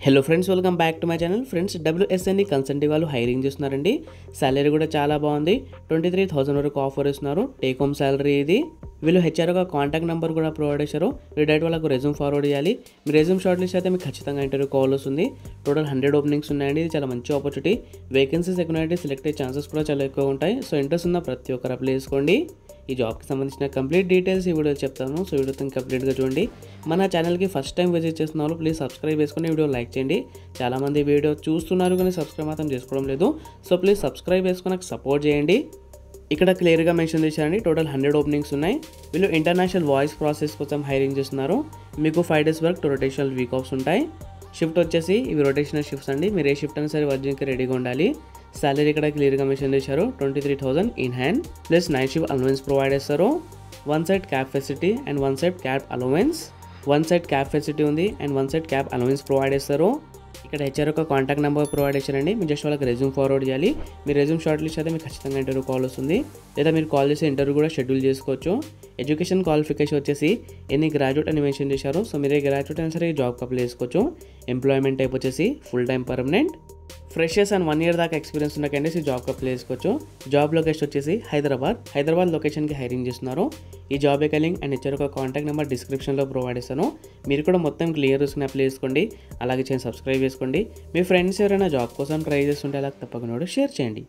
Hello friends, welcome back to my channel. Friends, WSNE consulting వాళ్ళు hiring చేస్తున్నారండి. Salary కూడా చాలా బాగుంది. 23,000 వరకు ఆఫర్ ఇస్తున్నారు. టేక్ హోమ్ సాలరీ ఇది. వీళ్ళు హెచ్ఆర్ ఒక కాంటాక్ట్ నెంబర్ కూడా ప్రొవైడ్ చేశారు. మీరు డైరెక్ట్ వాళ్ళకు రెజ్యూమ్ ఫార్వర్డ్ చేయాలి. మీ రెజ్యూమ్ షార్ట్ లిస్ట్ అయితే మీకు ఖచ్చితంగా ఇంటర్వ్యూ కాల్ వస్తుంది. టోటల్ 100 ఓపెనింగ్స్ ఉన్నాయండి. ఇది చాలా మంచి ఆపర్చునిటీ. వేకెన్సీస్ ఎక్కువ, సెలెక్ట్ అయ్యే ఛాన్సెస్ కూడా చాలా ఎక్కువ ఉంటాయి. సో ఇంట్రెస్ట్ ఉన్న ప్రతి ఒక్కరు అప్లై చేసుకోండి. ఈ జాబ్కి సంబంధించిన కంప్లీట్ డీటెయిల్స్ ఈ వీడియో చెప్తాను. సో వీడియోతో కంప్లీట్గా చూడండి. మన ఛానల్కి ఫస్ట్ టైం విజిట్ చేస్తున్న వాళ్ళు ప్లీజ్ సబ్స్క్రైబ్ చేసుకుని వీడియో లైక్ చేయండి. చాలామంది వీడియో చూస్తున్నారు కానీ సబ్స్క్రైబ్ మాత్రం చేసుకోవడం లేదు. సో ప్లీజ్ సబ్స్క్రైబ్ చేసుకుని నాకు సపోర్ట్ చేయండి. ఇక్కడ క్లియర్గా మెన్షన్ చేశారండి. టోటల్ 100 ఓపెనింగ్స్ ఉన్నాయి. వీళ్ళు ఇంటర్నేషనల్ వాయిస్ ప్రాసెస్ కోసం హైరింగ్ చేస్తున్నారు. మీకు 5 days work, 2 rotational week offs ఉంటాయి. షిఫ్ట్ వచ్చేసి ఇవి రొటేషనల్ షిఫ్ట్స్ అండి. మీరు ఏ షిఫ్ట్ అయినా సరే వర్జింగ్కి రెడీగా ఉండాలి. సాలరీ ఇక్కడ క్లియర్గా మెన్షన్ చేశారు. 23,000 in hand plus night shift allowance provide చేస్తారు. 1 side cab facility and 1 side cab allowance. 1 side cab facility ఉంది and 1 side cab allowance provide చేస్తారు. ఇక్కడ హెచ్ఆర్ ఒక కాంటాక్ట్ నెంబర్ ప్రొవైడ్ చేశారండి. మీరు జస్ట్ వాళ్ళకి రెజ్యూమ్ ఫార్వర్డ్ చేయాలి. మీ రెజ్యూమ్ షార్ట్ లిస్ట్ అయితే మీకు ఖచ్చితంగా ఇంటర్వ్యూ కాల్ వస్తుంది. లేదా మీరు కాల్ చేసి ఇంటర్వ్యూ కూడా షెడ్యూల్ చేసుకోవచ్చు. ఎడ్యుకేషన్ క్వాలిఫికేషన్ వచ్చేసి ఎన్ని గ్రాడ్యుయేట్ అని మెన్షన్ చేశారు. సో మీరే గ్రాడ్యుయేట్ అయినా సరే ఈ జాబ్కి అప్లై చేసుకోవచ్చు. ఎంప్లాయ్మెంట్ టైప్ వచ్చేసి full time permanent. Freshers and 1 year దాకా ఎక్స్పీరియన్స్ ఉన్న క్యాండిడేట్స్ ఈ జాబ్కి అప్లై చేసుకోవచ్చు. జాబ్ లొకేషన్ వచ్చేసి హైదరాబాద్ లొకేషన్కి హైరింగ్ చేస్తున్నారు. ఈ జాబ్ లింక్ అండ్ ఇచ్చారు ఒక కాంటాక్ట్ నెంబర్ డిస్క్రిప్షన్లో ప్రొవైడ్ చేస్తాను. మీరు కూడా మొత్తం క్లియర్ చేసుకుని అప్లై చేసుకోండి. అలాగే సబ్స్క్రైబ్ చేసుకోండి. మీ ఫ్రెండ్స్ ఎవరైనా జాబ్ కోసం ట్రై చేస్తుంటే అలా తప్పకుండా షేర్ చేయండి.